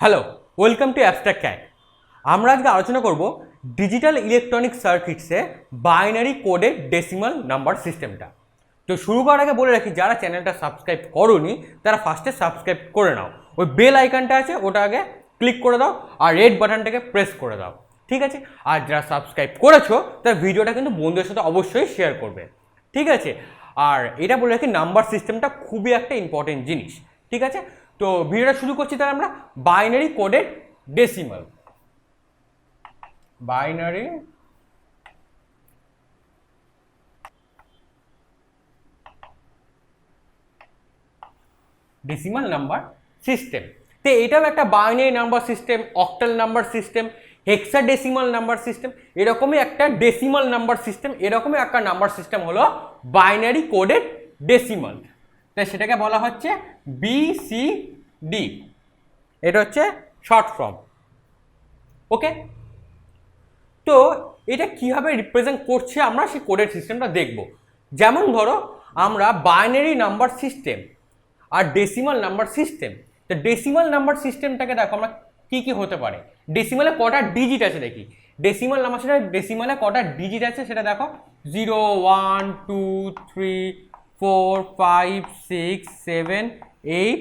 Hello, welcome to abstract cat. আমরা আজকে আলোচনা করব ডিজিটাল ইলেকট্রনিক সার্কিটসে বাইনারি কোডের ডেসিমাল নাম্বার সিস্টেমটা। তো শুরু করার আগে বলে রাখি, যারা চ্যানেলটা সাবস্ক্রাইব করোনি তারা ফার্স্টে সাবস্ক্রাইব করে নাও। ওই বেল আইকনটা আছে, ওটা আগে ক্লিক করে দাও আর রেড বাটনটাকে প্রেস করে দাও, ঠিক আছে? আর যারা সাবস্ক্রাইব করেছো তার ভিডিওটা কিন্তু বন্ধুদের সাথে অবশ্যই শেয়ার করবে, ঠিক আছে? আর এটা বলে রাখি, নাম্বার সিস্টেমটা খুবই একটা ইম্পর্টেন্ট জিনিস, ঠিক আছে? তো ভিডিওটা শুরু করছি তাহলে আমরা binary coded decimal. Binary decimal number system. তো এটাও একটা binary number system, octal number system, hexadecimal number system, এরকমই একটা ডেসিমাল নাম্বার সিস্টেম, এরকমই একটা নাম্বার সিস্টেম হলো বাইনারি কোডেড ডেসিমাল। তাই সেটাকে বলা হচ্ছে BCD, এটা হচ্ছে শর্ট ফর্ম। ওকে, তো এটা কিভাবে রিপ্রেজেন্ট করছে আমরা সেই কোডের সিস্টেমটা দেখব। যেমন ধরো আমরা বাইনারি নাম্বার সিস্টেম আর ডেসিমাল নাম্বার সিস্টেম। তো ডেসিমাল নাম্বার সিস্টেমটাকে দেখো আমরা কি কি হতে পারে। ডেসিমালে কটা ডিজিট আছে দেখি। ডেসিমাল নাম্বার সিস্টেম ডেসিমালে কটা ডিজিট আছে সেটা দেখো। 0 1 2 3 4 5 6 7 8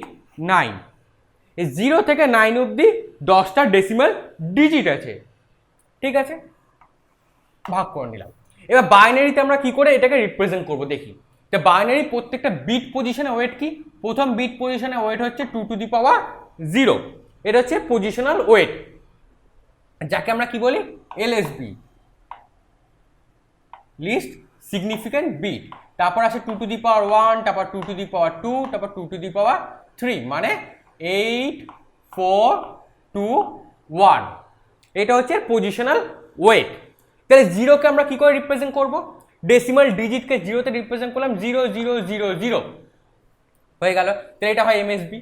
9। এই 0 থেকে 9 অবধি 10টা ডেসিমাল ডিজিট আছে, ঠিক আছে? ভাগ করে নিলাম। এবার বাইনারিতে আমরা কি করে এটাকে রিপ্রেজেন্ট করব দেখি। তো বাইনারি প্রত্যেকটা বিট পজিশনে ওয়েট কি? প্রথম বিট পজিশনে ওয়েট হচ্ছে 2 টু দি পাওয়ার 0, এটা হচ্ছে পজিশনাল ওয়েট, যাকে আমরা কি বলি? LSB, least significant bit. তারপর আসে 2 টু দি পাওয়ার 1, তারপর 2 টু দি পাওয়ার 2, তারপর 2 টু দি পাওয়ার 3, মানে 8 4 2 1। এটা হচ্ছে পজিশনাল ওয়েট। তাহলে 0কে আমরা কি করে রিপ্রেজেন্ট করব? ডেসিমাল ডিজিটকে 0তে রিপ্রেজেন্ট করলাম, 0 0 0 0 হয়ে গেল। তাহলে এটা হয় MSB।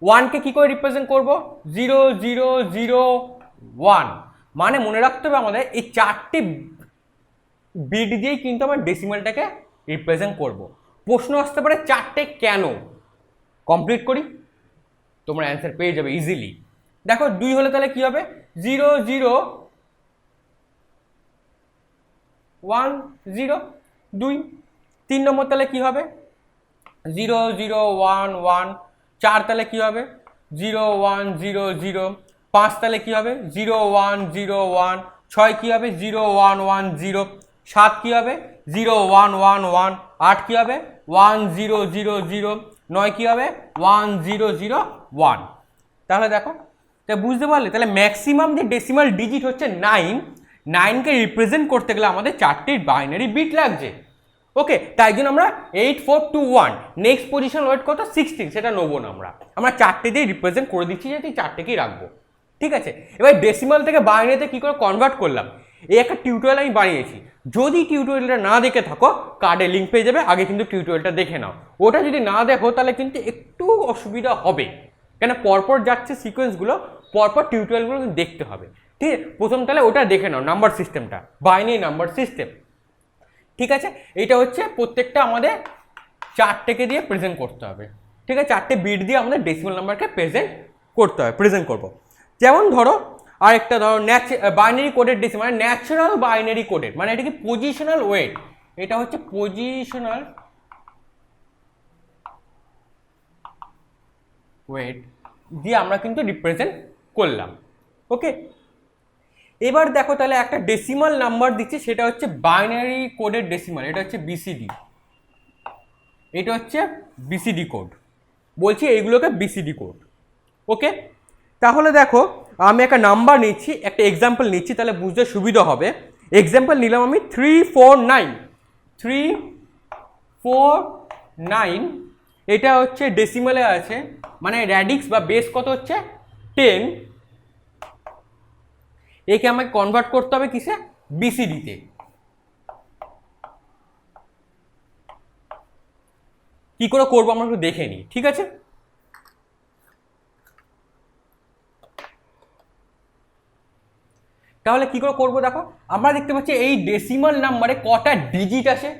1কে কি করে রিপ্রেজেন্ট করব? 0 0 0 1। মানে মনে রাখতে হবে আমাদের এই 4টি বিট দিয়েই কিন্তু আমরা ডেসিমালটাকে রিপ্রেজেন্ট করব। প্রশ্ন আসতে পারে 4টে কেন? কমপ্লিট করি, তোমরা অ্যান্সার পেয়ে যাবে ইজিলি। দেখো 2 হলে তাহলে কি হবে? 0 0 1 0 2। 3 নম্বর তাহলে কি হবে? 0 0 1 1। 4 তাহলে কি হবে? 0 1 0 0। 5 তাহলে কি হবে? 0 1 0 1। 6 কি হবে? 0 1 1 0। 7 কি হবে? 0 1 1 1। 8 কি হবে? 1 0 0 0। 9 কি হবে? 1 0 0 1। তাহলে দেখো, তা বুঝতে পারলে? তাহলে ম্যাক্সিমাম যে ডেসিমাল ডিজিট হচ্ছে 9। 9কে রিপ্রেজেন্ট করতে গেলে আমাদের 4টি বাইনারি বিট লাগছে। ওকে, তাই জন্য আমরা 8 4 2 1। নেক্সট পজিশন ওয়েট কত? 16, সেটা নেবো না, আমরা 4টে দিয়ে রিপ্রেজেন্ট করে দিচ্ছি, যে এই 4টেকেই রাখবো, ঠিক আছে? এবার ডেসিমাল থেকে বাইনারিতে কি করে কনভার্ট করলাম, এই একটা টিউটোরিয়াল আমি বানিয়েছি। যদি টিউটোরিয়ালটা না দেখে থাকো, কার্ডে লিঙ্ক পেয়ে যাবে, আগে কিন্তু টিউটোরিয়ালটা দেখে নাও। ওটা যদি না দেখো তাহলে কিন্তু একটু অসুবিধা হবে, কেন পরপর যাচ্ছে সিকোয়েন্সগুলো, পরপর টিউটোরিয়ালগুলো দেখতে হবে, ঠিক আছে? প্রথম তাহলে ওটা দেখে নাও, নাম্বার সিস্টেমটা, বাইনারি নাম্বার সিস্টেম, ঠিক আছে? এটা হচ্ছে প্রত্যেকটা আমাদের 4টেকে দিয়ে প্রেজেন্ট করতে হবে, ঠিক আছে? 4টে বিট দিয়ে আমাদের ডেসিমাল নাম্বারকে প্রেজেন্ট করতে হবে, প্রেজেন্ট করব। যেমন ধরো আরেকটা ধরো বাইনারি কোডেড ডেসিমাল, মানে ন্যাচারাল বাইনারি কোডেড, মানে এটা কি পজিশনাল ওয়েট, এটা হচ্ছে পজিশনাল ওয়েট দিয়ে আমরা কিন্তু রিপ্রেজেন্ট করলাম। ওকে, এবার দেখো তাহলে একটা ডেসিমাল নাম্বার দিচ্ছে, সেটা হচ্ছে বাইনারি কোডের ডেসিমাল, এটা হচ্ছে BCD, এটা হচ্ছে BCD কোড, বলছি এইগুলোকে BCD কোড। ওকে, তাহলে দেখো আমি একটা নাম্বার নিচ্ছি, একটা এক্সাম্পল নিচ্ছি, তাহলে বুঝতে সুবিধা হবে। এক্সাম্পল নিলাম আমি 349। 349 এটা হচ্ছে ডেসিমালে আছে, মানে র্যাডিক্স বা বেস কত হচ্ছে? 10। একে আমাকে কনভার্ট করতে হবে কিসে? BCD-তে। কি করে করবো আমরা একটু দেখে নিই, ঠিক আছে? তাহলে কি করে করবো দেখো, আমরা দেখতে পাচ্ছি এই ডেসিমাল নাম্বারে কটা ডিজিট আছে।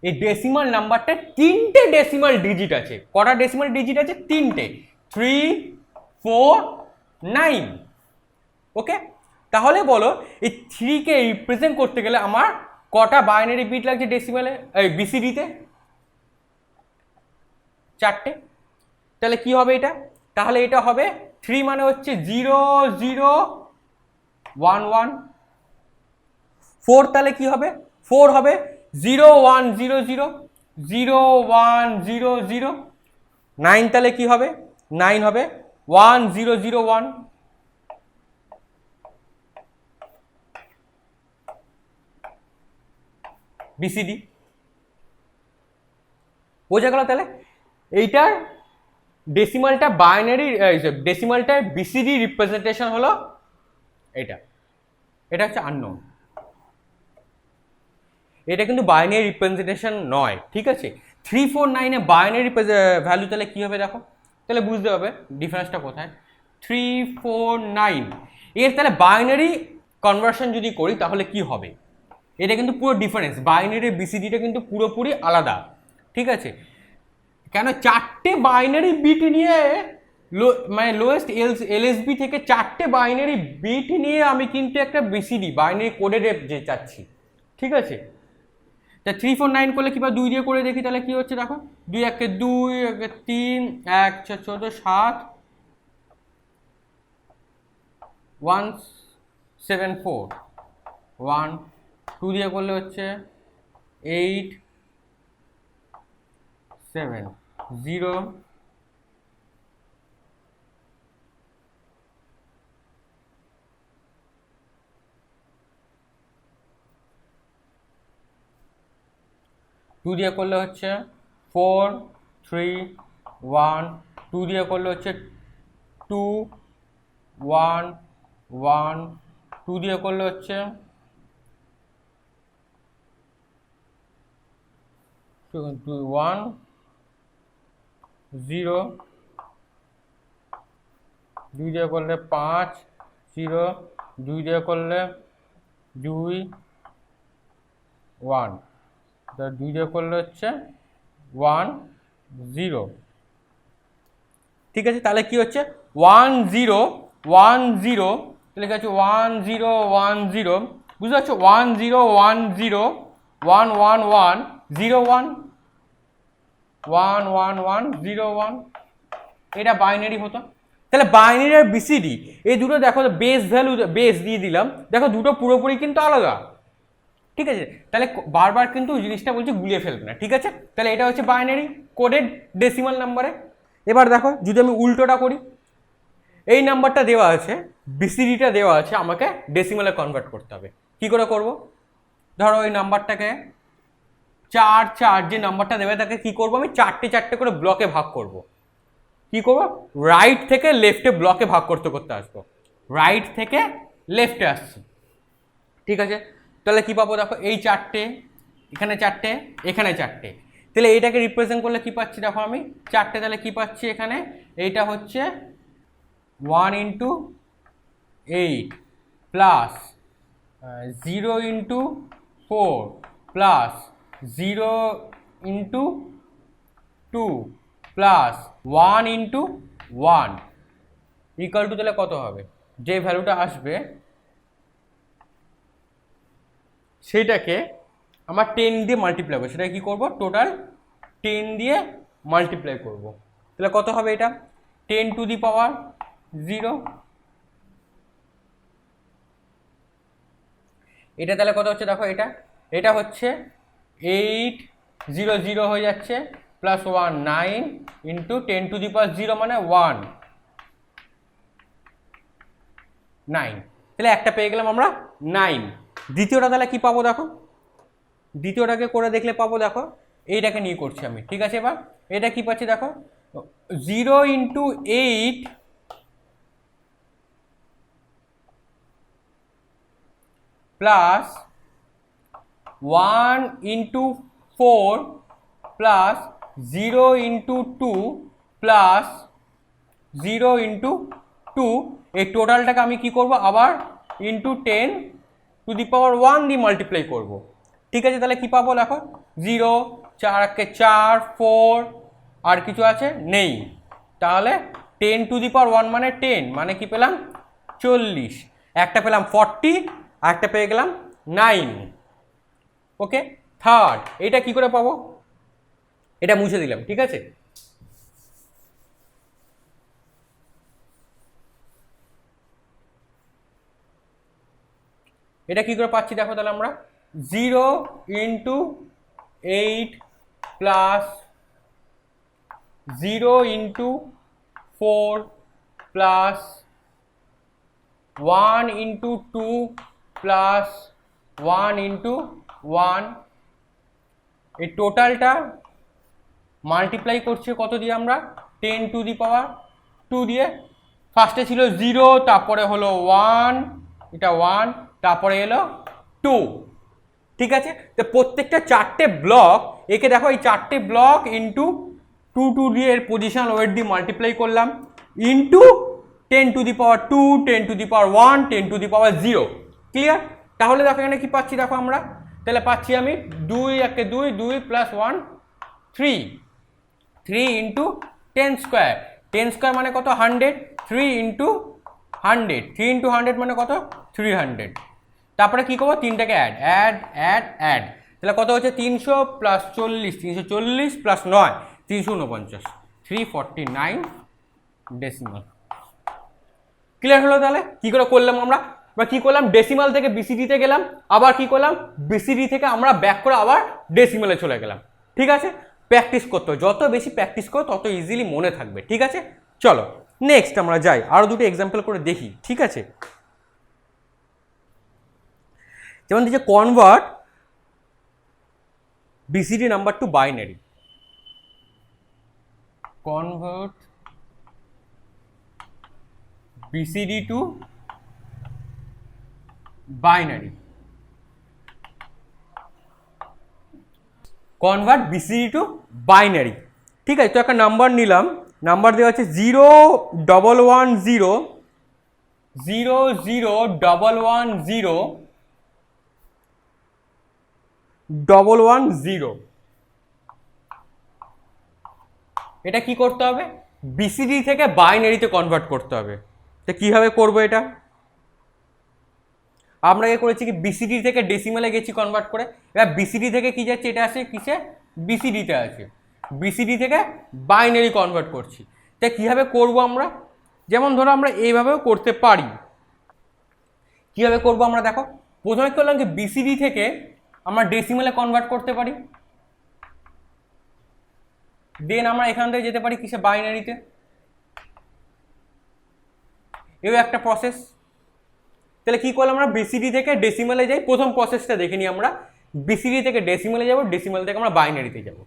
এই ডেসিমাল নাম্বারটা 3টে ডেসিমাল ডিজিট আছে। কটা ডেসিমাল ডিজিট আছে? 3টে। 3 4 9। ওকে, তাহলে বলো এই 3কে রিপ্রেজেন্ট করতে গেলে আমার কটা বাইনারি বিট লাগছে ডেসিমালে, এই বিসিডিতে? 4টে। তাহলে কি হবে এটা? তাহলে এটা হবে 3 মানে হচ্ছে 0 0 1 1। 4 তাহলে কি হবে? 4 হবে 0 1 0 0 0 1 0 0। 9 তাহলে কি হবে? 9 হবে 1 0 0 1। বিসিডি বোঝা গেল? তাহলে এইটার ডেসিমালটা বাইনারি, ডেসিমালটার বিসিডি রিপ্রেজেন্টেশন হলো এটা। এটা হচ্ছে আননোন, এটা কিন্তু বাইনারি রিপ্রেজেন্টেশন নয়, ঠিক আছে। 349 এ বাইনারি ভ্যালু তাহলে কি হবে দেখো, তাহলে বুঝতে হবে ডিফারেন্সটা কোথায়। 349 এর তাহলে বাইনারি কনভার্সন যদি করি তাহলে কি হবে, এটা কিন্তু পুরো ডিফারেন্স। বাইনারি বিসিডিটা কিন্তু পুরোপুরি আলাদা, ঠিক আছে। কেন 4টে বাইনারি বিট নিয়ে মানে লোয়েস্ট এলএসবি থেকে 4টে বাইনারি বিট নিয়ে আমি কিন্তু একটা বিসিডি বাইনারি কোডেড যে চাচ্ছি, ঠিক আছে। তা 349 করলে কিংবা 2 দিয়ে করে দেখি তাহলে কি হচ্ছে দেখো। 2 1 2 1 3 1 4 14 7 1 7 4 1 2 দিয়ে করলে হচ্ছে 8 7 0 2 দিয়ে করলে হচ্ছে 4 3 1 2 দিয়ে করলে হচ্ছে 2 1 1 2 দিয়ে করলে হচ্ছে 1 0 2 দিয়ে করলে 5 0 2 দিয়ে করলে 2 1 2 দিয়ে করলে হচ্ছে 1 0, ঠিক আছে। তাহলে কি হচ্ছে 1 0 1 0, তাহলে কি হচ্ছে 1 0 1 0, বুঝতে পারছো? 1 0 1 0 1 1 1 0 1 1 1 1 0 1, এটা বাইনারি হতো। তাহলে বাইনারি আর বিসিডি এই দুটো দেখো বেস ভ্যালু বেস দিয়ে দিলাম, দেখো দুটো পুরোপুরি কিন্তু আলাদা, ঠিক আছে। তাহলে বারবার কিন্তু জিনিসটা বলছি গুলিয়ে ফেলবে না, ঠিক আছে। তাহলে এটা হচ্ছে বাইনারি কোডেড ডেসিমাল নাম্বারে। এবার দেখো যদি আমি উল্টোটা করি, এই নাম্বারটা দেওয়া আছে, বিসিডিটা দেওয়া আছে, আমাকে ডেসিমালে কনভার্ট করতে হবে। কি করে করব? ধরো ওই নাম্বারটাকে 4 4 যে নাম্বারটা দেবে তাকে কি করব আমি 4টে 4টে করে ব্লকে ভাগ করব। কি করব? রাইট থেকে লেফটে ব্লকে ভাগ করতে করতে আসবো, রাইট থেকে লেফটে আসছি, ঠিক আছে। তাহলে কি পাবো দেখো, এই 4টে, এখানে 4টে, এখানে 4টে, তাহলে এইটাকে রিপ্রেজেন্ট করলে কি পাচ্ছি দেখো আমি 4টে, তাহলে কি পাচ্ছি এখানে, এইটা হচ্ছে 1 into 8 plus 0 into 4 plus 0 into 2 plus 1 into 1 equal to, তাহলে কত হবে? যে ভ্যালুটা আসবে সেইটাকে আমার 10 দিয়ে মাল্টিপ্লাই করবো, সেটা কি করব? টোটাল 10 দিয়ে মাল্টিপ্লাই করব। তাহলে কত হবে এটা? 10 টু দি পাওয়ার 0। এটা তাহলে কত হচ্ছে দেখো, এটা হচ্ছে 8 0 0 হয়ে যাচ্ছে plus 1 9 into 10 to the power 0 মানে 1 9। তাহলে একটা পেয়ে গেলাম আমরা 9। দ্বিতীয়টা তাহলে কি পাবো দেখো, দ্বিতীয়টাকে করে দেখলে পাবো দেখো, এইটাকে নিয়ে করছি আমি, ঠিক আছে। এবার এটা কি পাচ্ছি দেখো, 0 into 8 plus 1 into 4 plus 0 into 2 plus 0 into 2, এই টোটালটাকে আমি কি করব আবার ইন্টু 10 টু দি পাওয়ার 1 দিয়ে মাল্টিপ্লাই করব, ঠিক আছে। তাহলে কি পাবো দেখো, 0 4 4 4 আর কিছু আছে নেই, তাহলে 10 টু দি পাওয়ার 1 মানে 10, মানে কি পেলাম 40, একটা পেলাম 40 আর একটা পেয়ে গেলাম 9। ওকে, থার্ড এটা কি করে পাবো, এটা মুছে দিলাম, ঠিক আছে। এটা কি করে পাচ্ছি দেখো তাহলে আমরা, 0 into 8 plus 0 into 4 plus 1 into 2 plus 1 into 1, এই টোটালটা মাল্টিপ্লাই করছে কত দিয়ে আমরা, 10 টু দি পাওয়ার 2 দিয়ে। ফার্স্টে ছিল 0, তারপরে হলো 1, এটা 1, তারপরে এলো 2, ঠিক আছে। তো প্রত্যেকটা চারটে ব্লক, একে দেখো এই চারটে ব্লক ইন্টু 2 দিয়ে এর পজিশন ওয়েট দিয়ে মাল্টিপ্লাই করলাম, into 10 to the power 2, 10 to the power 1, 10 to the power 0, clear. তাহলে দেখো এখানে কি পাচ্ছি দেখো আমরা, তাহলে পাচ্ছি আমি 2 একে 2, 2 প্লাস 1 3 ইন্টু 10 স্কোয়ার, 10 স্কোয়ার মানে কত 100, 3 ইন্টু 100, 3 ইন্টু 100 মানে কত 300। তারপরে কি করবো, তিনটাকে অ্যাড, তাহলে কত হচ্ছে 300 প্লাস 40, 340 প্লাস 9 349, 349 ডেসিমাল। ক্লিয়ার হলো। তাহলে কি করে করলাম আমরা, কি করলাম, ডেসিমাল থেকে বিসিডিতে গেলাম, আবার কি করলাম বিসিডি থেকে আমরা ব্যাক করে আবার ডেসিমালে চলে গেলাম, ঠিক আছে। প্র্যাকটিস করতে হবে, যত বেশি প্র্যাকটিস করো তত ইজিলি মনে থাকবে, ঠিক আছে। চলো নেক্সট আমরা যাই, আরো দুটো এক্সাম্পল করে দেখি, ঠিক আছে। যেমন দিচ্ছে convert BCD number two binary, convert BCD two binary, convert BCD two binary, ঠিক আছে। তো একটা নাম্বার নিলাম, নাম্বার দেওয়া আছে 01110 00110 এটা কি করতে হবে, বিসিডি থেকে বাইনারিতে কনভার্ট করতে হবে। তো কিভাবে করব এটা, আমরা এ করেছি কি বিসিডি থেকে ডেসিমালে গেছি কনভার্ট করে, এবার বিসিডি থেকে কি যাচ্ছে, এটা আছে কিসে বিসিডিতে আছে, বিসিডি থেকে বাইনারি কনভার্ট করছি। তাই কিভাবে করব আমরা, যেমন ধরো আমরা এইভাবেও করতে পারি। কিভাবে করব আমরা দেখো, প্রথমে কি করলাম যে বিসিডি থেকে আমরা ডেসিমালে কনভার্ট করতে পারি, দেন আমরা এখান থেকে যেতে পারি কিসে বাইনারিতে, এও একটা প্রসেস। তাহলে কি করলাম আমরা, বিসিডি থেকে ডেসিমালে যাই, প্রথম প্রসেসটা দেখে নিই আমরা, বিসিডি থেকে ডেসিমালে যাব, ডেসিমাল থেকে আমরা বাইনারিতে যাব।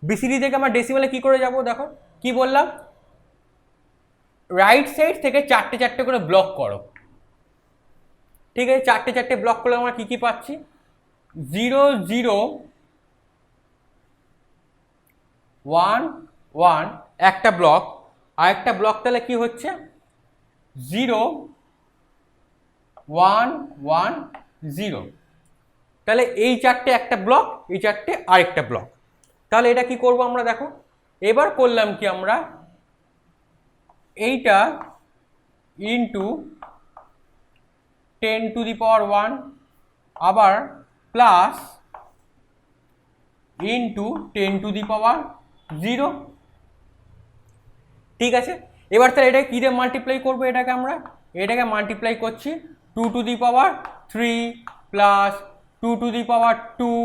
বিসিডি থেকে আমরা ডেসিমালে কি করে যাব দেখো, কি বললাম, রাইট সাইড থেকে চারটে চারটে করে ব্লক করো, ঠিক আছে। চারটে চারটে ব্লক করলে আমরা কি কি পাচ্ছি, 0 0 1 1 একটা ব্লক, আর একটা ব্লক তাহলে কি হচ্ছে 0 1 1 0, তাহলে এই চারটে একটা ব্লক, এই চারটে আরেকটা ব্লক। তাহলে এটা কি করব আমরা দেখো, এবার করলাম কি আমরা, এইটা ইন্টু 10 টু দি পাওয়ার 1 আবার plus into 10 to the power 0, ঠিক আছে। এবার তাহলে এটা কি দিয়ে মাল্টিপ্লাই করবো, এটাকে মাল্টিপ্লাই করছি 2 to the power 3 plus 2 to the power 2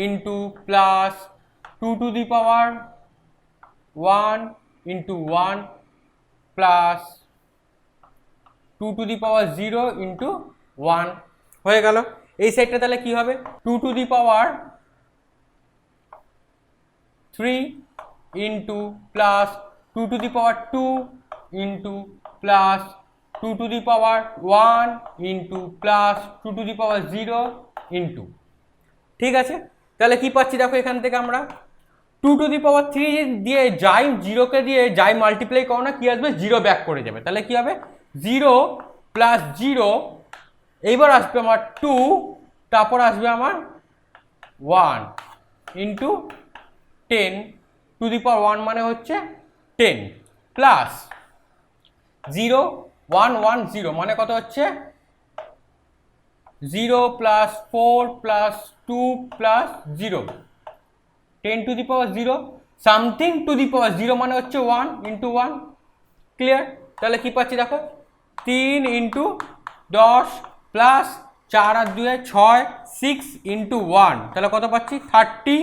into plus 2 to the power 1 into 1 plus 2 to the power 0 into 1 হয়ে গেল। এই সাইডটা তাহলে কি হবে, 2 to the power 3 into plus 2 to the power 2 into plus 2 to the power 1 into plus 2 to the power 0 into, ঠিক আছে। তাহলে কি পাচ্ছি দেখো, এখান থেকে আমরা 2 টু দি পাওয়ার 3 দিয়ে যাই, 0কে দিয়ে যাই মাল্টিপ্লাই করো না, কি আসবে 0 ব্যাক করে যাবে, তাহলে কি হবে 0 প্লাস 0, এইবার আসবে আমার 2, তারপর আসবে আমার 1 ইন্টু 10 টু দি পাওয়ার 1 মানে হচ্ছে 10 প্লাস 0 1 1 0 মানে কত হচ্ছে 0 plus 4 plus 2 plus 0 10 to the power 0 something to the power 0 মানে হচ্ছে 1 ইন্টু 1 ক্লিয়ার। তাহলে কি পাচ্ছি দেখো 3 ইন্টু 10 প্লাস 4 আর 2 6 6 ইন্টু 1 তাহলে কত পাচ্ছি 30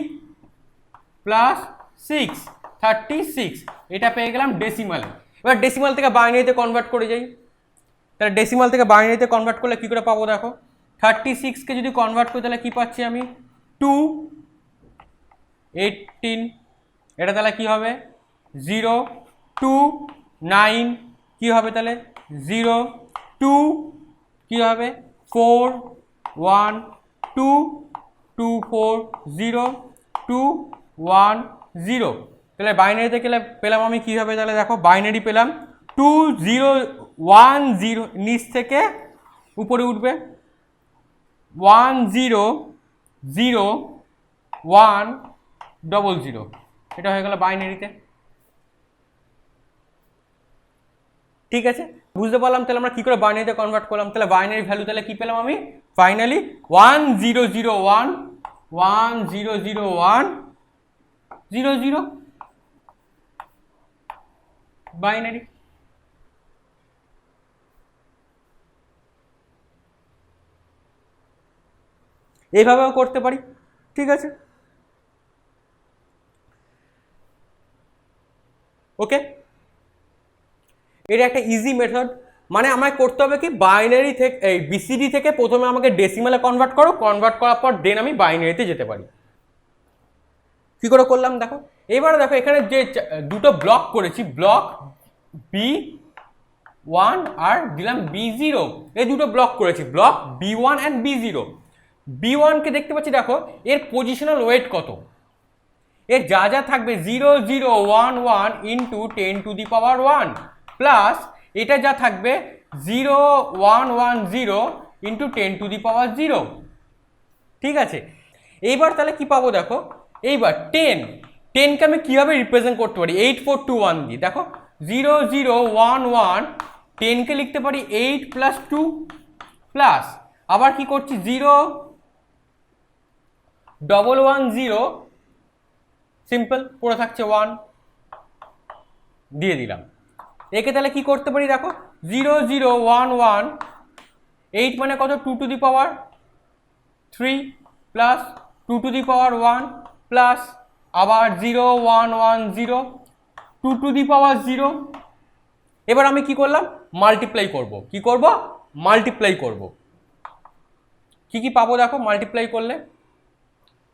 প্লাস 6 36 এটা পেয়ে গেলাম ডেসিমাল। এবার ডেসিমাল থেকে বাইনারিতে কনভার্ট করে যাই। তাহলে ডেসিমাল থেকে বাইনারিতে কনভার্ট করলে কী করে পাবো দেখো 36কে যদি কনভার্ট করি তাহলে কী পাচ্ছি আমি 2 18 এটা তাহলে কী হবে 0 2 9 কী হবে তাহলে 0 2 কী হবে 4 1 2 2 4 0 2 1 0 তাহলে বাইনারিতে পেলাম আমি কী হবে তাহলে দেখো বাইনারি পেলাম 2 0 1 0 নিচ থেকে উপরে উঠবে 1 0 0 1 00 এটা হয়ে গেল বাইনারিতে। ঠিক আছে বুঝতে পারলাম তাহলে আমরা কী করে বাইনারিতে কনভার্ট করলাম। তাহলে বাইনারি ভ্যালু তাহলে কী পেলাম আমি ফাইনালি 1001 1001 00 বাইনারি। এইভাবেও করতে পারি। ঠিক আছে ওকে এটা একটা ইজি মেথড। মানে আমায় করতে হবে কি বাইনারি থেকে এই বিসিডি থেকে প্রথমে আমাকে ডেসিমালে কনভার্ট করো, কনভার্ট করার পর দেন আমি বাইনারিতে যেতে পারি। কি করে করলাম দেখো এবারে দেখো এখানে যে দুটো ব্লক করেছি ব্লক B1 আর দিলাম B0 এই দুটো ব্লক করেছি ব্লক B1 অ্যান্ড B0। B1কে দেখতে পাচ্ছি দেখো এর পজিশনাল ওয়েট কত এর যা যা থাকবে 0 0 1 1 into 10 to the power 1 plus এটা যা থাকবে 0 1 1 0 ইন্টু 10 টু দি পাওয়ার 0। ঠিক আছে এইবার তাহলে কি পাবো দেখো এইবার 10কে আমি কীভাবে রিপ্রেজেন্ট করতে পারি 8421 দিয়ে দেখো 0 0 1 1 10কে লিখতে পারি 8 প্লাস 2 প্লাস আবার কি করছি 0 1 1 0 সিম্পল পড়ে থাকছে 1 দিয়ে দিলাম। একে তাহলে কি করতে পারি দেখো 0 0 1 1 8 মানে কত 2 to the power 3 plus 2 to the power 1 plus আবার 0 1 1 0 2 টু দি পাওয়ার 0। এবার আমি কি করলাম মাল্টিপ্লাই করব কি করব মাল্টিপ্লাই করব কি কি পাবো দেখো মাল্টিপ্লাই করলে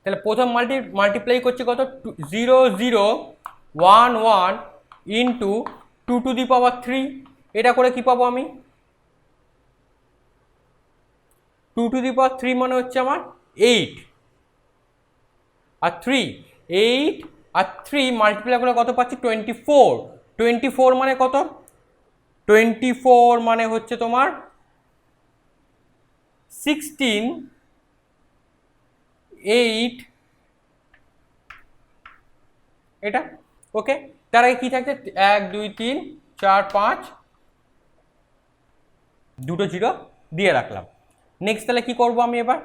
তাহলে প্রথম মাল্টিপ্লাই করছে কত 0 0 1 1 ইন্টু 2 টু দি পাওয়ার 3 এটা করে কি পাবো আমি 2 টু দি পাওয়ার 3 মানে হচ্ছে আমার 8 আর 3 8 আর 3 মাল্টিপ্লাই করে কত পাচ্ছি 24 24 মানে কত 24 মানে হচ্ছে তোমার 16 8 এটা ওকে তার আগে কি থাকছে 1 2 3 4 5 দুটো জিরো দিয়ে রাখলাম। নেক্সট তাহলে কি করব আমি এবার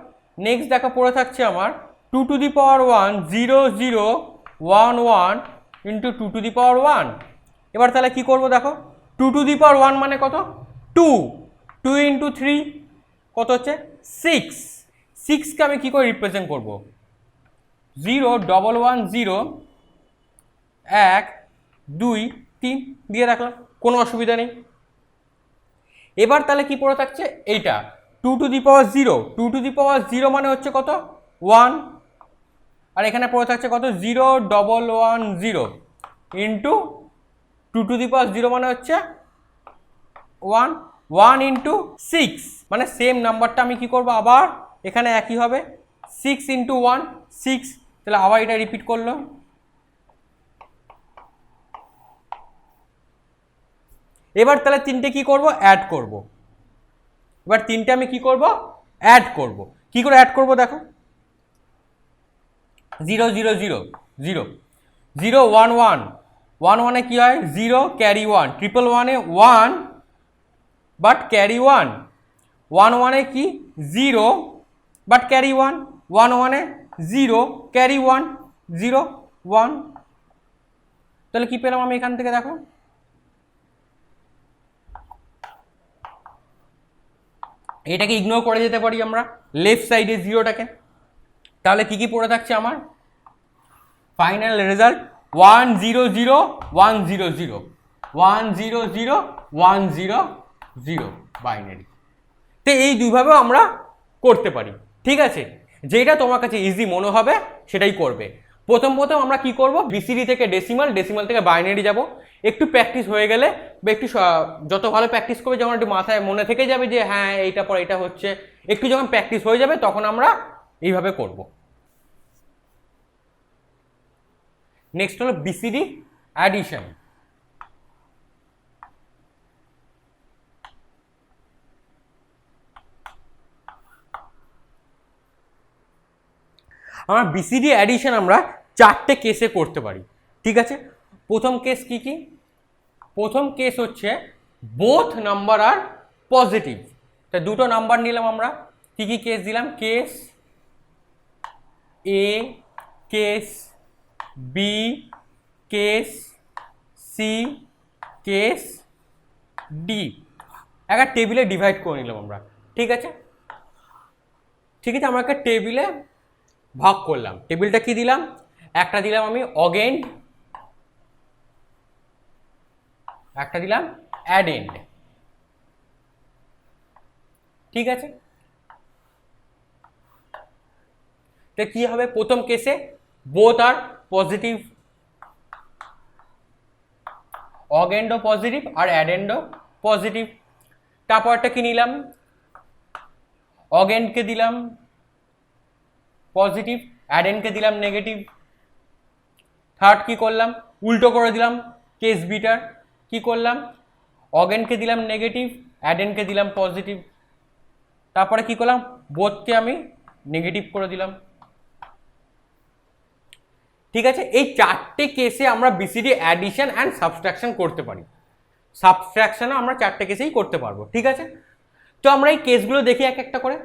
নেক্সট দেখা পড়ে থাকছে আমার 2 to the power 1 0 0 1 1 into 2 to the power 1। এবার তাহলে কি করব দেখো 2 টু দি পাওয়ার 1 মানে কত 2 2 ইন্টু 3 কত হচ্ছে 6 6কে আমি কি করে রিপ্রেজেন্ট করব 0 1 1 0 1 2 3 দিয়ে রাখলাম কোনো অসুবিধা নেই। এবার তাহলে কি পড়ে থাকছে এইটা 2 to the power 0 2 to the power 0 মানে হচ্ছে কত 1 আর এখানে পড়ে থাকছে কত 0 1 1 0 ইন্টু 2 টু দি পাওয়ার 0 মানে হচ্ছে 1 1 ইন্টু 6 মানে সেম নাম্বারটা আমি কি করব আবার এখানে একই হবে 6 ইন্টু 1 6 তাহলে আবার এটা রিপিট করলো। এবার তাহলে তিনটে কি করব অ্যাড করব এবার তিনটে আমি কি করব অ্যাড করব কি করে অ্যাড করব দেখো 0 0 0 0 0 1 1 1 1 এ কি হয় 0 ক্যারি 1 1 1 এ 1 বাট ক্যারি 1, 1 1 কি 0 বাট ক্যারি 1, 1 1 0 ক্যারি 1 0 1। তাহলে কি পেলাম আমি এখান থেকে দেখো, এটাকে ইগনোর করে যেতে পারি আমরা লেফট সাইডে জিরোটাকে। তাহলে কি কি পড়ে থাকছে আমার ফাইনাল রেজাল্ট 1 0 0 1 0 0 1 0 0 1 0 0 বাইনারি। তো এই দুইভাবেও আমরা করতে পারি, ঠিক আছে। যেটা তোমার কাছে ইজি মনে হবে সেটাই করবে। প্রথম আমরা কি করব, বিসিডি থেকে ডেসিমাল, ডেসিমাল থেকে বাইনারি যাব। একটু প্র্যাকটিস হয়ে গেলে বা একটু যত ভালো প্র্যাকটিস করবে, যেমন একটু মাথায় মনে থেকে যাবে যে হ্যাঁ এইটা পর এটা হচ্ছে, একটু যখন প্র্যাকটিস হয়ে যাবে তখন আমরা এইভাবে করব। নেক্সট হলো বিসিডি অ্যাডিশন। আমরা বিসিডি অ্যাডিশন আমরা 4টে কেসে করতে পারি, ঠিক আছে। প্রথম কেস কি কি, প্রথম কেস হচ্ছে বোথ নাম্বার আর পজিটিভ। তা দুটো নাম্বার নিলাম আমরা, কি কি কেস দিলাম, case A, case B, case C, case D, একটা টেবিলে ডিভাইড করে নিলাম আমরা, ঠিক আছে। ঠিক আছে, আমরা একটা টেবিলে ভাগ করলাম। টেবিলটা কি দিলাম, একটা দিলাম আমি অগেন্ড, একটা দিলাম অ্যাডেন্ড, ঠিক আছে। তো কি হবে, প্রথম কেসে বোথ আর পজিটিভ, অগেন্ডও পজিটিভ আর অ্যাডেন্ডও পজিটিভ। তারপরটা কি নিলাম, অগেন্ডকে দিলাম পজিটিভ, অ্যাডেন্ডকে দিলাম নেগেটিভ। থার্ড কি করলাম, উল্টো করে দিলাম কেস বিটার, কি করলাম, অগেন্ডকে দিলাম নেগেটিভ, অ্যাডেন্ডকে দিলাম পজিটিভ। তারপরে কি করলাম, বোথকে আমি নেগেটিভ করে দিলাম, ঠিক আছে। এই 4টে কেসে আমরা বিসিডি অ্যাডিশন অ্যান্ড সাবট্রাকশন করতে পারি। সাবট্রাকশনও আমরা 4টে কেসেই করতে পারবো, ঠিক আছে। তো আমরা এই কেসগুলো দেখি এক একটা করে।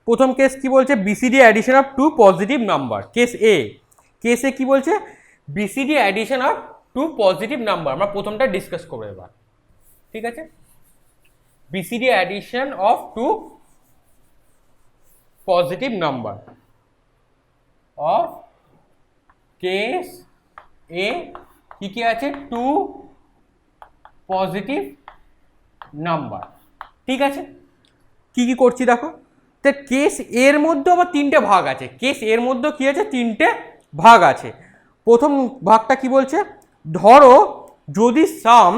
প্রথম কেস কি বলছে, BCD addition of 2 positive number, case A. Case A কি বলছে, BCD addition of 2 positive number. আমরা প্রথমটা ডিসকাস করবো এবার, ঠিক আছে। BCD addition of 2 positive number of case A, কি কি আছে, 2 পজিটিভ নাম্বার, ঠিক আছে। কি কি করছি দেখো, তো কেস এর মধ্যে আবার 3টে ভাগ আছে। কেস এর মধ্যে কি আছে, 3টে ভাগ আছে। প্রথম ভাগটা কি বলছে, ধরো যদি সাম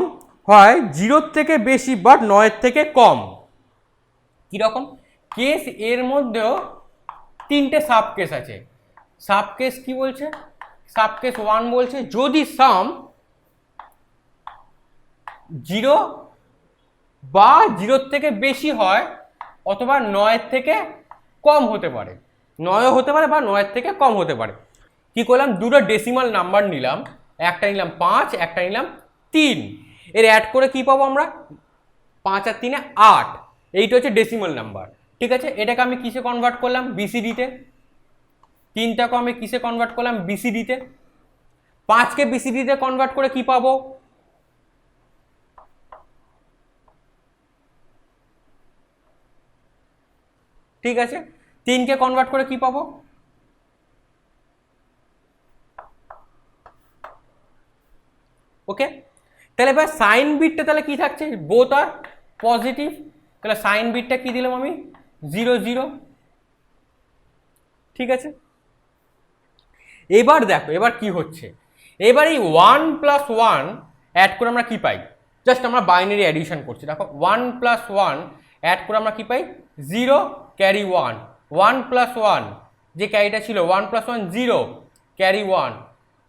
হয় 0 থেকে বেশি বাট 9 থেকে কম। কিরকম, কেস এর মধ্যেও 3টে সাব কেস আছে। সাব কেস কি বলছে, সাব কেস 1 বলছে যদি সাম 0 বা 0 থেকে বেশি হয় অথবা 9 থেকে কম হতে পারে, 9ও হতে পারে বা 9 থেকে কম হতে পারে। কি করলাম, দুটো ডেসিমাল নাম্বার নিলাম, একটা নিলাম 5, একটা নিলাম 3। এর অ্যাড করে কি পাবো আমরা, 5 আর 3 8। এইটা হচ্ছে ডেসিমাল নাম্বার, ঠিক আছে। এটাকে আমি কিসে কনভার্ট করলাম, বিসিডিতে। 3টাকে আমি কিসে কনভার্ট করলাম, বিসিডিতে। 5কে বিসিডিতে কনভার্ট করে কি পাবো, ঠিক আছে। 3কে কনভার্ট করে কি পাবো, ওকে। তাহলে এবার সাইন বিটটা তাহলে কি থাকছে, বোথ আর পজিটিভ। তাহলে সাইন বিটটা কি দিলাম আমি, 0 0, ঠিক আছে। এবার দেখো এবার কি হচ্ছে, এবার এই 1 + 1 অ্যাড করে আমরা কি পাই, জাস্ট আমরা বাইনারি অ্যাডিশন করছি। দেখো 1 + 1 অ্যাড করে আমরা কি পাই, 0 ক্যারি 1, 1 + 1 যে ক্যারিটা ছিল 1 + 1 0 ক্যারি 1,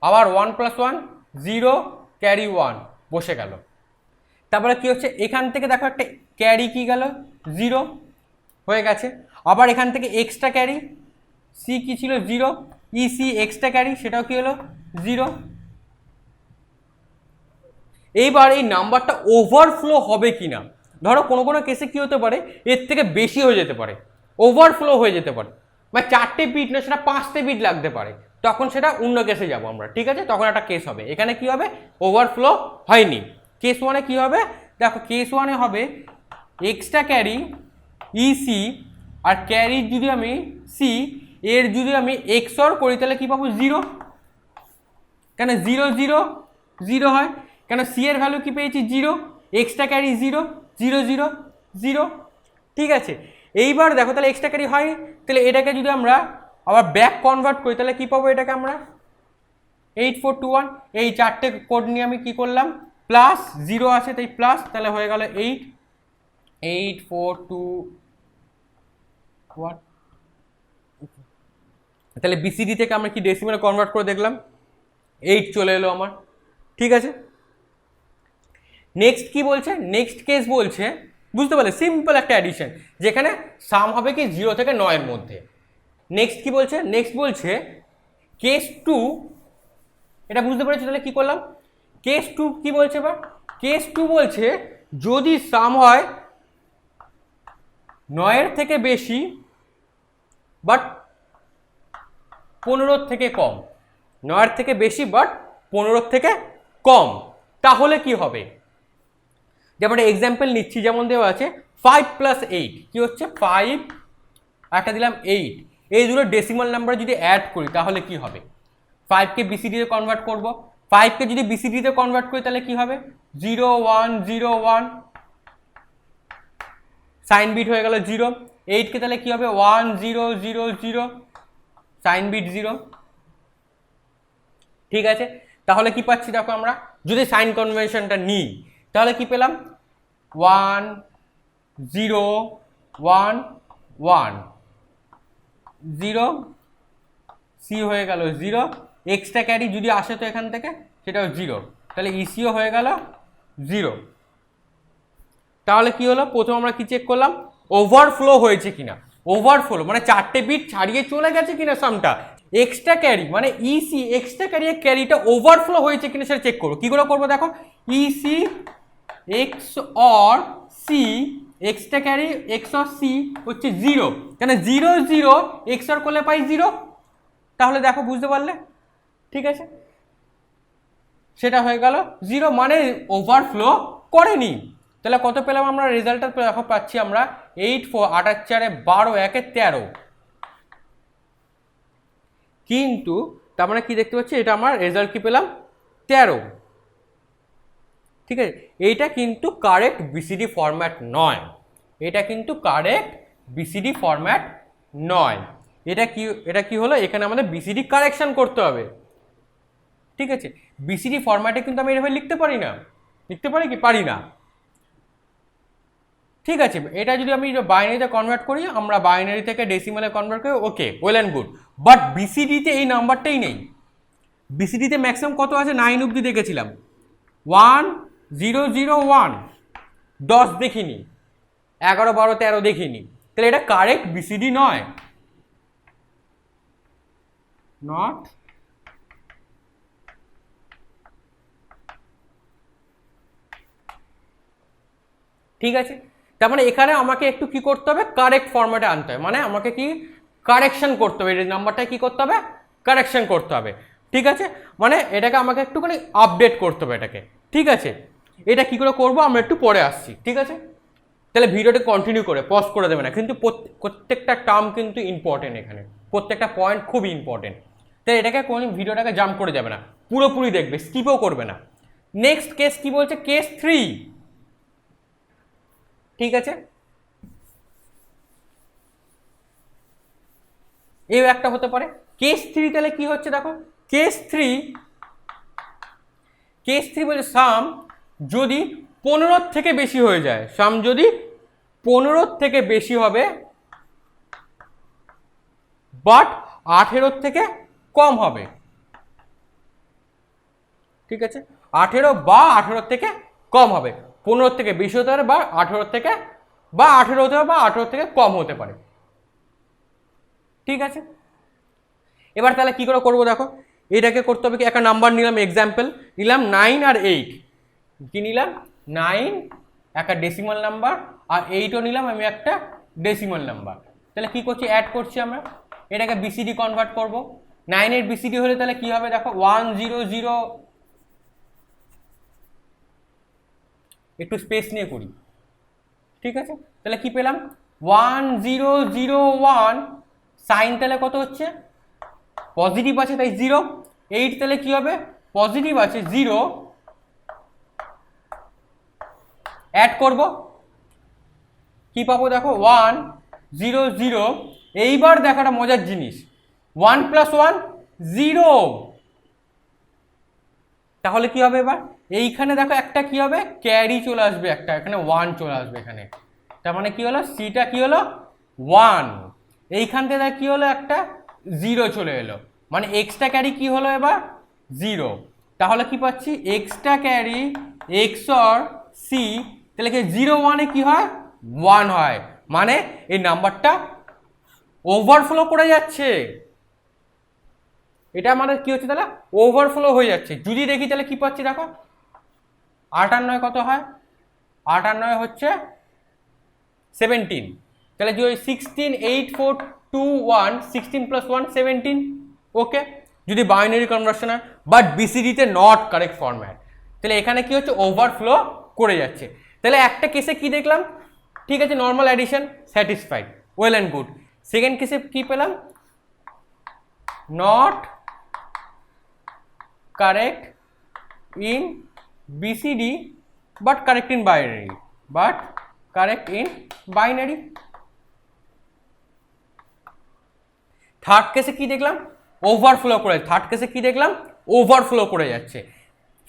আবার 1 + 1 0 ক্যারি 1 বসে গেল। তারপরে কি হচ্ছে, এখান থেকে দেখো একটা ক্যারি কি গেল 0 হয়ে গেছে। আবার এখান থেকে এক্সট্রা ক্যারি সি কি ছিল 0, ইসি এক্সট্রা ক্যারি সেটাও কি হলো 0। এইবার এই নাম্বারটা ওভারফ্লো হবে কিনা, ধরো কোনো কোনো কেসে কি হতে পারে, এর থেকে বেশি হয়ে যেতে পারে, ওভারফ্লো হয়ে যেতে পারে, বা 4টে বিট না সেটা 5টে বিট লাগতে পারে, তখন সেটা অন্য কেসে যাব আমরা, ঠিক আছে? তখন একটা কেস হবে। এখানে কি হবে, ওভারফ্লো হয়নি। কেস ওয়ানে কি হবে দেখো, কেস ওয়ানে হবে এক্সট্রা ক্যারি ইসি আর ক্যারি যদি আমি সি এর যদি আমি এক্সঅর করি তাহলে কি পাবো, 0। কেন 0 0 0 হয়, কেন সি এর ভ্যালু কি পেয়েছি 0, এক্সট্রা ক্যারি 0 0 0 0, ঠিক আছে? এইবার দেখো তাহলে এক্সট্রা ক্যারি হয়, তাহলে এটাকে যদি আমরা আবার ব্যাক কনভার্ট করি তাহলে কি পাবো, এটাকে আমরা 8421, এই 4টে কোড নিয়ে আমি কি করলাম, প্লাস 0 আছে তাই প্লাস, তাহলে হয়ে গেল 8421। তাহলে বিসিডি থেকে আমরা কি ডেসিমেলে কনভার্ট করে দেখলাম, 8 চলে এলো আমার, ঠিক আছে? নেক্সট কি বলছে, নেক্সট কেস বলছে, বুঝতে পারলে সিম্পল একটা অ্যাডিশন যেখানে সাম হবে কি 0 থেকে 9 এর মধ্যে। নেক্সট কি বলছে, নেক্সট বলছে কেস 2, এটা বুঝতে পেরেছি। তাহলে কি করলাম, কেস 2 কি বলছে, বা কেস 2 বলছে যদি সাম হয় 9 এর থেকে বেশি বাট 15 থেকে কম, 9 এর থেকে বেশি বাট 15 থেকে কম, তাহলে কি হবে? যেমন এক্সাম্পল নিচ্ছি, যেমন দেওয়া আছে 5 + 8 কি হচ্ছে 5, একটা দিলাম 8, এই দুটো ডেসিমাল নাম্বার যদি অ্যাড করি তাহলে কি হবে, 5কে বিসিডিতে কনভার্ট করব, 5কে যদি বিসিডিতে কনভার্ট করি তাহলে কি হবে 0 1 0 1, সাইন বিট হয়ে গেল 0, 8কে তাহলে কি হবে 1 0 0 0, সাইন বিট 0, ঠিক আছে? তাহলে কি পাচ্ছি দেখো, আমরা যদি সাইন কনভেনশনটা নিই তাহলে কি পেলাম 1 0 1 1 0, সি হয়ে গেল 0, এক্সট্রা ক্যারি যদি আসে তো এখান থেকে সেটাও 0, তাহলে ইসিও হয়ে গেল 0। তাহলে কি হলো, প্রথম আমরা কি চেক করলাম, ওভারফ্লো হয়েছে কিনা, ওভারফ্লো মানে 4টে বিট ছাড়িয়ে চলে গেছে কিনা সামটা, এক্সট্রা ক্যারি মানে ইসি এক্সট্রা ক্যারির ক্যারিটা ওভারফ্লো হয়েছে কিনা সেটা চেক করবো। কি করে করবো দেখো, EC XOR C, extra carry XOR C হচ্ছে 0, কেন 0 0 এক্স অর করলে পাই 0, তাহলে দেখো বুঝতে পারলে, ঠিক আছে? সেটা হয়ে গেল 0, মানে ওভারফ্লো করেনি। তাহলে কত পেলাম আমরা, রেজাল্টটা দেখো পাচ্ছি আমরা 8 4 8 4 12 1 13, কিন্তু তার মানে কি দেখতে পাচ্ছি, এটা আমার রেজাল্ট কি পেলাম 13, ঠিক আছে? এইটা কিন্তু কারেক্ট বিসিডি ফরম্যাট নয়, এটা কিন্তু কারেক্ট বিসিডি ফরম্যাট নয়। এটা কি হলো, এখানে আমাদের বিসিডি কারেকশন করতে হবে, ঠিক আছে? বিসিডি ফরম্যাটে কিন্তু আমি এভাবে লিখতে পারি না, লিখতে পারি কি পারি না, ঠিক আছে? এটা যদি আমি বাইনারিতে কনভার্ট করি, আমরা বাইনারি থেকে ডেসিমালে কনভার্ট করি, okay well and good, but বিসিডিতে এই নাম্বারটাই নেই। বিসিডিতে ম্যাক্সিমাম কত আছে, 9 অব্দি দেখেছিলাম, 1 0 0 1, 10 দেখিনি, 11 12 13 দেখিনি, তাহলে এটা কারেক্ট বিসিডি নয়, নট ঠিক আছে? তার মানে এখানে আমাকে একটু কি করতে হবে, কারেক্ট ফরম্যাটে আনতে হবে, মানে আমাকে কি কারেকশন করতে হবে, এই নাম্বারটা কি করতে হবে, কারেকশন করতে হবে, ঠিক আছে? মানে এটাকে আমাকে একটুখানি আপডেট করতে হবে এটাকে, ঠিক আছে? এটা কি করে করবো আমরা একটু পরে আসছি, ঠিক আছে? তাহলে ভিডিওটা কন্টিনিউ করে পজ করে দেবে না, কিন্তু প্রত্যেকটা টার্ম কিন্তু ইম্পর্টেন্ট, এখানে প্রত্যেকটা পয়েন্ট খুব ইম্পর্টেন্ট, তাই এটাকে কোনো ভিডিওটাকে জাম্প করে যাবে না, পুরোপুরি দেখবে, স্কিপও করবে না। নেক্সট কেস কি বলছে, কেস 3, ঠিক আছে? এও একটা হতে পারে কেস 3, তাহলে কি হচ্ছে দেখো, কেস 3 বলছে সাম যদি 15 থেকে বেশি হয়ে যায়, সাম যদি 15 থেকে বেশি হবে বাট 18 থেকে কম হবে, ঠিক আছে? 18 বা 18 থেকে কম হবে, 15 থেকে বেশি হতে পারে বা 18 থেকে, বা 18 হতে পারে বা 18 থেকে কম হতে পারে, ঠিক আছে? এবার তাহলে কি করে করবো দেখো, এটাকে করতে হবে কি, একটা নাম্বার নিলাম, এক্সাম্পল নিলাম 9 আর 8, কি নিলাম 9 একটা ডেসিমাল নাম্বার, আর 8ও নিলাম আমি একটা ডেসিমাল নাম্বার। তাহলে কি করছি, অ্যাড করছি আমরা, এটাকে বিসিডি কনভার্ট করব। 9-এর বিসিডি হলে তাহলে কি হবে দেখো, 100, একটু স্পেস নিয়ে করি, ঠিক আছে। তাহলে কি পেলাম, 1001, সাইন তাহলে কত হচ্ছে, পজিটিভ আছে তাই 0, 8 তাহলে কি হবে, পজিটিভ আছে 0, অ্যাড করব, কি পাবো দেখো 100। এইবার দেখো একটা মজার জিনিস, 1 + 1 0, তাহলে কি হবে এবার, এইখানে দেখো একটা কি হবে, ক্যারি চলে আসবে, একটা এখানে 1 চলে আসবে এখানে, তার মানে কি হলো, সিটা কি হলো 1, এইখান থেকে কি হলো, একটা 0 চলে এলো, মানে এক্সট্রা ক্যারি কি হলো এবার 0, তাহলে কি পাচ্ছি, এক্সট্রা ক্যারি XOR C, তাহলে কি 0 1-এ কি হয় 1 হয়, মানে এই নাম্বারটা ওভারফ্লো করে যাচ্ছে, এটা আমাদের কি হচ্ছে, তাহলে ওভারফ্লো হয়ে যাচ্ছে। যদি দেখি তাহলে কি পাচ্ছি দেখো, 58 কত হয়, 58 হচ্ছে 17, তাহলে যে ওই 16 8 4 2 1, 16 + 1 17, ওকে। যদি বাইনারি কনভার্সন হয়, বাট বিসিডিতে নট কারেক্ট ফরম্যাট, তাহলে এখানে কি হচ্ছে, ওভারফ্লো করে যাচ্ছে। তাহলে একটা কেসে কি দেখলাম, ঠিক আছে, normal addition satisfied, well and good. Second কেসে কি পেলাম, not correct in BCD but correct in binary, third কেসে কি দেখলাম, ওভারফ্লো করে, থার্ড কেসে কি দেখলাম, ওভারফ্লো করে যাচ্ছে।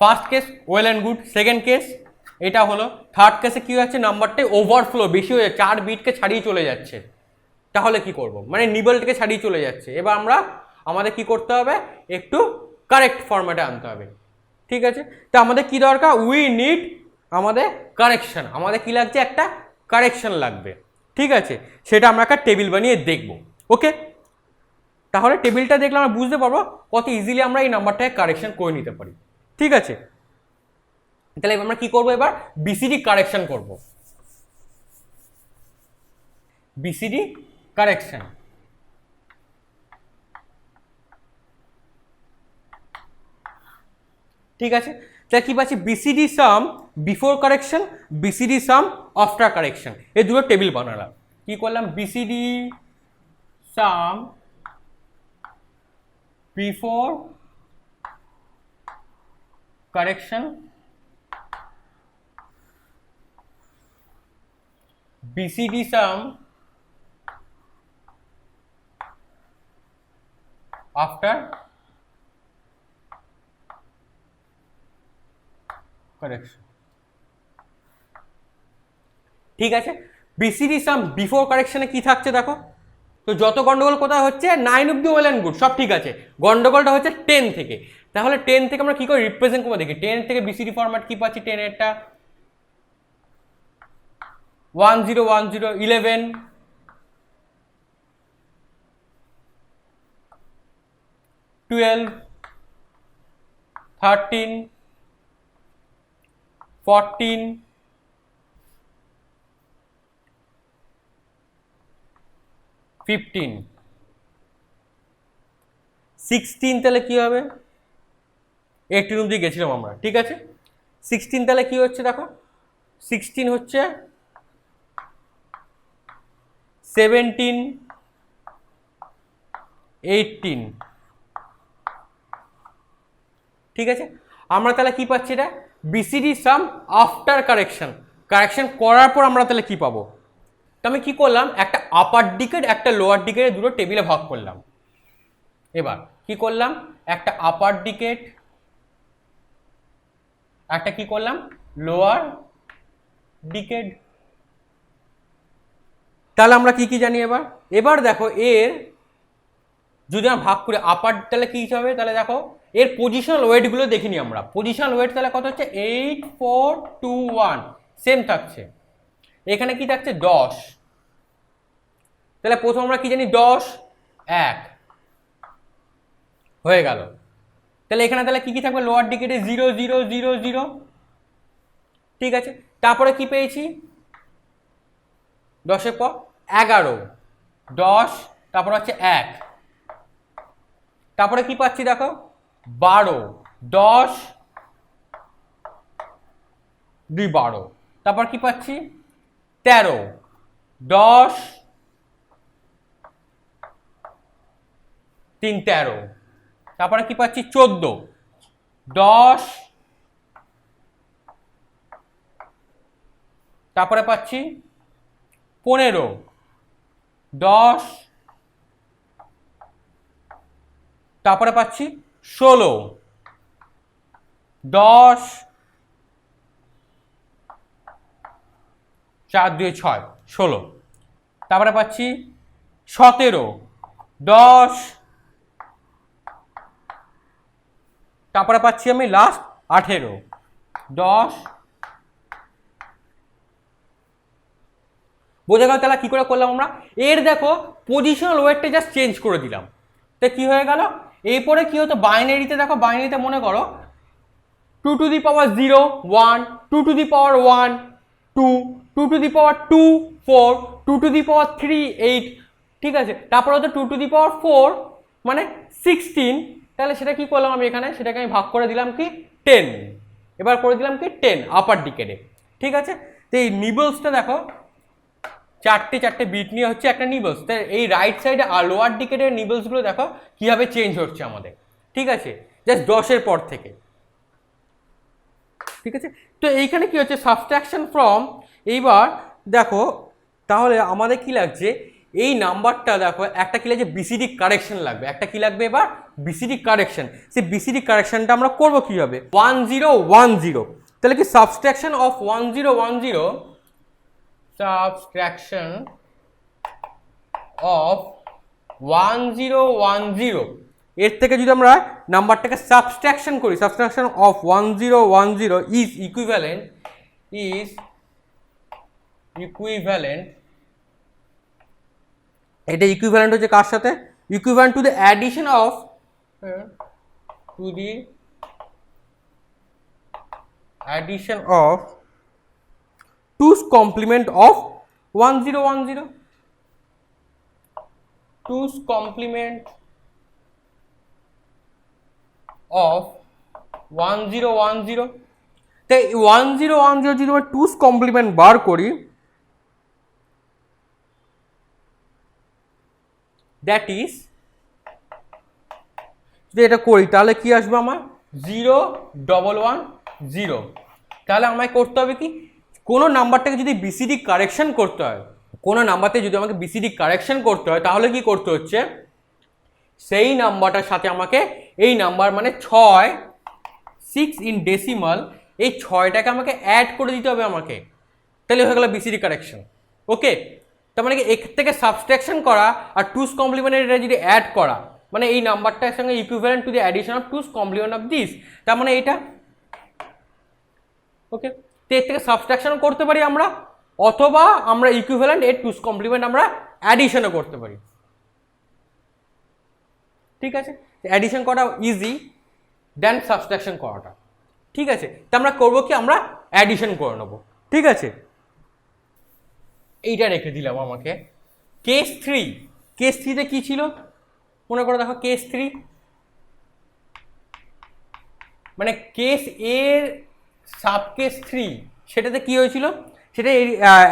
First case well and good, second case এটা হলো, থার্ড কেসে কি হচ্ছে, নাম্বারটা ওভারফ্লো বেশি হয়ে যাচ্ছে, 4 বিটকে ছাড়িয়ে চলে যাচ্ছে, তাহলে কি করব, মানে নিবলটাকে ছাড়িয়ে চলে যাচ্ছে। এবার আমরা আমাদের কি করতে হবে, একটু কারেক্ট ফরম্যাটে আনতে হবে, ঠিক আছে। তো আমাদের কি দরকার, উই নিড আমাদের কারেকশন, আমাদের কি লাগছে, একটা কারেকশন লাগবে, ঠিক আছে। সেটা আমরা একটা টেবিল বানিয়ে দেখব, ওকে। তাহলে টেবিলটা দেখলে আমরা বুঝতে পারবো কত ইজিলি আমরা এই নাম্বারটাকে কারেকশন করে নিতে পারি, ঠিক আছে। তাহলে আমরা কি করব, এবার বিসিডি কারেকশন করব, বিসিডি কারেকশন, ঠিক আছে। তাহলে কি পাচ্ছি, বিসিডি সাম বিফোর কারেকশন, বিসিডি সাম আফটার কারেকশন, এই দুটো টেবিল বানালাম। কি করলাম, বিসিডি সাম বিফোর কারেকশন, বিসিডি সাম আফটার কারেকশন, ঠিক আছে। বিসিডি সাম বিফোর কারেকশনে কি থাকছে দেখো, তো যত গন্ডগোল কোথায় হচ্ছে, 9 অব্দি ওয়েল অ্যান্ড গুড, সব ঠিক আছে, গন্ডগোলটা হচ্ছে 10 থেকে। তাহলে 10 থেকে আমরা কি করে রিপ্রেজেন্ট করবো দেখি, 10 থেকে বিসিডি ফরম্যাট কি পাচ্ছি, 10 এরটা 1 0 1 0, 11 12 13 14 15 16, তাহলে কি হবে, 18 অব্দি গেছিলাম আমরা, ঠিক আছে। 16 তাহলে কি হচ্ছে দেখো, 16 হচ্ছে 17 18, ঠিক আছে। আমরা তাহলে কি পাচ্ছি, এটা বিসিডি সাম আফটার কারেকশন, কারেকশন করার পর আমরা তাহলে কি পাবো, তো আমি কি করলাম, একটা আপার ডিকেট একটা লোয়ার ডিকেট দুটো টেবিলে ভাগ করলাম। এবার কি করলাম, একটা আপার ডিকেট একটা কি করলাম, লোয়ার ডিকেট। তাহলে আমরা কি কি জানি, এবার এবার দেখো, এর যদি আমরা ভাগ করে আপার, তাহলে কি হবে, তাহলে দেখো এর পজিশনাল ওয়েটগুলো দেখিনি আমরা, পজিশনাল ওয়েট তাহলে কত হচ্ছে, 8 4 2 1, সেম থাকছে। এখানে কি থাকছে 10, তাহলে প্রথম আমরা কি জানি, 10 1 হয়ে গেল। তাহলে এখানে তাহলে কি কি থাকবে, লোয়ার ডিকেটে 0 0 0 0, ঠিক আছে। তারপরে কি পেয়েছি 10-এর পর 11, 10, তারপর হচ্ছে 1, তারপরে কি পাচ্ছি দেখো 12, 10, 2, 12, তারপর কি পাচ্ছি 13, 10, 3, 13, তারপরে কি পাচ্ছি 14, 10, তারপরে পাচ্ছি 15, 10, তারপরে পাচ্ছি 16, 10, 4, 2, 6, 16, তারপরে পাচ্ছি 17, 10, তারপরে পাচ্ছি আমি লাস্ট 18, 10, বোঝা গেল তাহলে কি করে করলাম আমরা। এর দেখো পজিশনাল ওয়েটটা জাস্ট চেঞ্জ করে দিলাম, তো কি হয়ে গেল। এরপরে কি হতো বাইনারিতে, দেখো বাইনারিতে মনে করো 2 to the power 0 1, 2 to the power 1 2, 2 to the power 2 4, 2 to the power 3 8, ঠিক আছে। তারপর হতো 2 to the power 4 মানে 16, তাহলে সেটা কি করলাম আমি এখানে, সেটাকে আমি ভাগ করে দিলাম কি 10, এবার করে দিলাম কি 10 আপার ডিকেডে, ঠিক আছে। তো এই নিবলসটা দেখো চারটে বিট নিয়ে হচ্ছে একটা নিবলস। তাই এই রাইট সাইডে আর লোয়ার ডিকেডের নিবলসগুলো দেখো কিভাবে চেঞ্জ হচ্ছে আমাদের, ঠিক আছে, জাস্ট 10-এর পর থেকে, ঠিক আছে। তো এইখানে কি হচ্ছে সাবট্রাকশন ফ্রম, এইবার দেখো তাহলে আমাদের কি লাগছে এই নাম্বারটা, দেখো একটা কি লাগছে বিসিডি কারেকশন লাগবে, একটা কি লাগবে এবার বিসিডি কারেকশন। সেই বিসিডি কারেকশনটা আমরা করবো কিভাবে 1010, তাহলে কি সাবট্রাকশন অফ 1010, subtraction of 1010, এর থেকে যদি আমরা নাম্বারটাকে সাবট্রাকশন করি, সাবট্রাকশন অফ 1010 ইজ ইকুইভ্যালেন্ট, এটা ইকুইভ্যালেন্ট হচ্ছে কার সাথে, equivalent to the addition of, to the addition of 2's complement of 1010, 2's complement of 1010, তাই 1010 যদি আমরা 2's complement বার করি, দ্যাট ইজ, যদি এটা করি তাহলে কি আসবে আমার 0110, তাহলে আমায় করতে হবে কি কোনো নাম্বারটাকে যদি বিসিডি কারেকশন করতে হয়, কোনো নাম্বারতে যদি আমাকে বিসিডি কারেকশন করতে হয় তাহলে কি করতে হচ্ছে সেই নাম্বারটার সাথে আমাকে এই নাম্বার মানে 6 ইন ডেসিমাল, এই 6টাকে আমাকে অ্যাড করে দিতে হবে আমাকে, তাহলে হয়ে গেল বিসিডি কারেকশন। ওকে, তার মানে কি এর থেকে সাবট্রাকশন করা আর 2's complement এটা যদি অ্যাড করা, মানে এই নাম্বারটার সঙ্গে equivalent to the addition of 2's complement of this, তার মানে এটা। ওকে, তো এর থেকে সাবট্রাকশন করতে পারি আমরা, অথবা আমরা ইকুইভ্যালেন্ট এর 2's complement আমরা অ্যাডিশনও করতে পারি, ঠিক আছে। অ্যাডিশন করা ইজি দেন সাবট্রাকশন করাটা, ঠিক আছে। তো আমরা করবো কি আমরা অ্যাডিশন করে নেবো, ঠিক আছে। এইটা রেখে দিলাম আমাকে। কেস 3, কেস 3তে কি ছিল মনে করো, দেখো কেস 3 মানে কেস এর সাব কেস 3, সেটাতে কি হয়েছিল, সেটা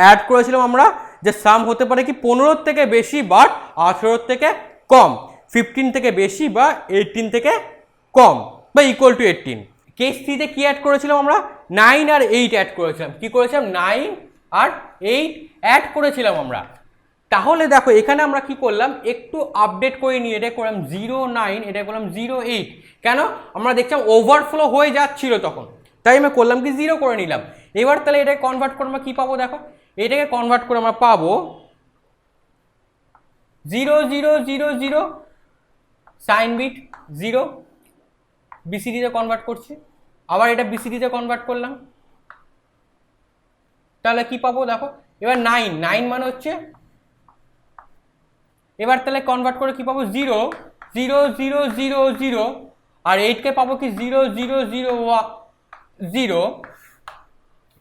অ্যাড করেছিলাম আমরা যে সাম হতে পারে কি 15 থেকে বেশি বা 18 থেকে কম, 15 থেকে বেশি বা 18 থেকে কম বা ইকুয়াল টু 18। কেস 3তে কি অ্যাড করেছিলাম আমরা 9 আর 8 অ্যাড করেছিলাম, কি করেছিলাম 9 আর 8 অ্যাড করেছিলাম আমরা। তাহলে দেখো এখানে আমরা কি করলাম একটু আপডেট করে নিয়ে এটা করলাম 09, এটা করলাম 08, কেন আমরা দেখছিলাম ওভারফ্লো হয়ে যাচ্ছিল তখন, তাই আমি করলাম কি 0 করে নিলাম। এবার তাহলে এটাকে কনভার্ট করে আমরা কি পাবো, দেখো এটাকে কনভার্ট করে আমরা পাবো 0000 সাইন বিট 0, বিসিডিতে কনভার্ট করছি, আবার এটা বিসিডিতে কনভার্ট করলাম, তাহলে কি পাবো দেখো এবার 9 মানে হচ্ছে, এবার তাহলে কনভার্ট করে কি পাবো 00000 আর 8কে পাবো কি 0000,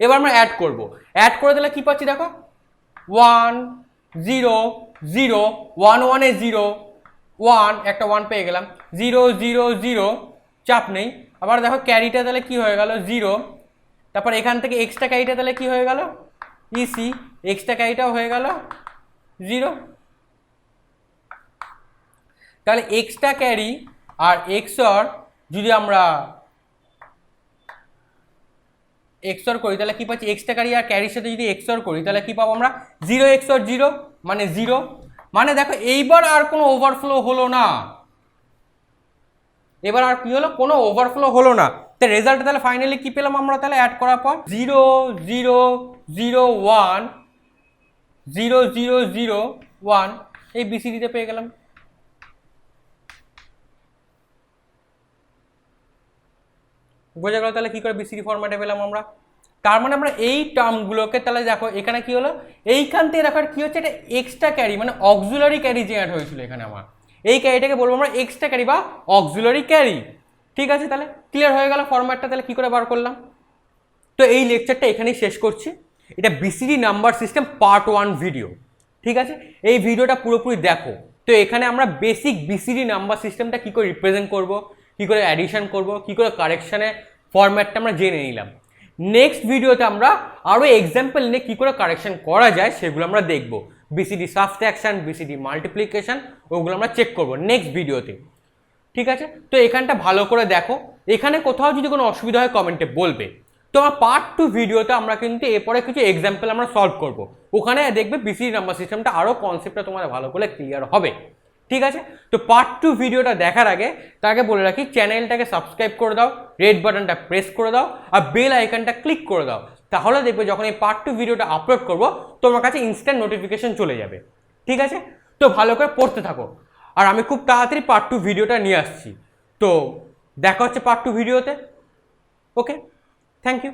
এবার আমরা অ্যাড করব, অ্যাড করে দিলে কি পাচ্ছি দেখো 1 0 0 1 1 এ 0 1 একটা 1 পেয়ে গেলাম 0 0 0 চাপ নেই। আবার দেখো ক্যারিটা তাহলে কি হয়ে গেল 0, তারপর এখান থেকে এক্সট্রা ক্যারিটা তাহলে কি হয়ে গেল ইসি, এক্সট্রা ক্যারিটাও হয়ে গেল 0। তাহলে এক্সট্রা ক্যারি আর এক্সর যদি আমরা এক্সর করি তাহলে কি পাচ্ছি, এক্সট্রা ক্যারি আর ক্যারির সাথে যদি এক্সর করি তাহলে কি পাবো আমরা 0 এক্সর 0 মানে 0। মানে দেখো এইবার আর কোনো ওভারফ্লো হলো না, এবার আর কি হলো, কোনো ওভারফ্লো হলো না। তো রেজাল্ট তাহলে ফাইনালি কি পেলাম আমরা তাহলে অ্যাড করার পর 0 0 0 1 0 0 0 1 এই বিসিডিতে পেয়ে গেলাম। বোঝা গেল তাহলে কি করে বিসিডি ফরম্যাটে পেলাম আমরা। তার মানে আমরা এই টার্মগুলোকে তাহলে দেখো এখানে কি হলো, এইখান থেকে দেখো কি হচ্ছে, এটা এক্সট্রা ক্যারি মানে অক্সিলারি ক্যারি যে অ্যাড হয়েছিল এখানে আমার, এই ক্যারিটাকে বলবো আমরা এক্সট্রা ক্যারি বা অক্সিলারি ক্যারি। ঠিক আছে, তাহলে ক্লিয়ার হয়ে গেল ফরম্যাটটা তাহলে কি করে বার করলাম। তো এই লেকচারটা এখানেই শেষ করছি। এটা BCD number system part 1 video. ঠিক আছে, এই ভিডিওটা পুরোপুরি দেখো। তো এখানে আমরা বেসিক বিসিডি নাম্বার সিস্টেমটা কি করে রিপ্রেজেন্ট করব, কি করে অ্যাডিশন করব, কি করে কারেকশানে ফরম্যাটটা আমরা জেনে নিলাম। নেক্সট ভিডিওতে আমরা আরও এক্সাম্পল নিয়ে কী করে কারেকশন করা যায় সেগুলো আমরা দেখব। বিসিডি সাবট্রাকশন, বিসিডি মাল্টিপ্লিকেশন, ওগুলো আমরা চেক করব নেক্সট ভিডিওতে। ঠিক আছে, তো এখানটা ভালো করে দেখো, এখানে কোথাও যদি কোনো অসুবিধা হয় কমেন্টে বলবে। তো আমার পার্ট 2 ভিডিওতে আমরা কিন্তু এরপরে কিছু এক্সাম্পল আমরা সলভ করব, ওখানে দেখবে বিসিডি নাম্বার সিস্টেমটা আরও কনসেপ্টটা তোমাদের ভালো করে ক্লিয়ার হবে। ঠিক আছে, তো পার্ট 2 ভিডিওটা দেখার আগে তাকে বলে রাখি চ্যানেলটাকে সাবস্ক্রাইব করে দাও, রেড বাটনটা প্রেস করে দাও আর বেল আইকনটা ক্লিক করে দাও, তাহলে দেখবে যখন এই পার্ট 2 ভিডিওটা আপলোড করব তোমার কাছে ইনস্ট্যান্ট নোটিফিকেশন চলে যাবে। ঠিক আছে, তো ভালো করে পড়তে থাকো, আর আমি খুব তাড়াতাড়ি পার্ট 2 ভিডিওটা নিয়ে আসছি। তো দেখা হচ্ছে পার্ট 2 ভিডিওতে। ওকে, থ্যাংক ইউ।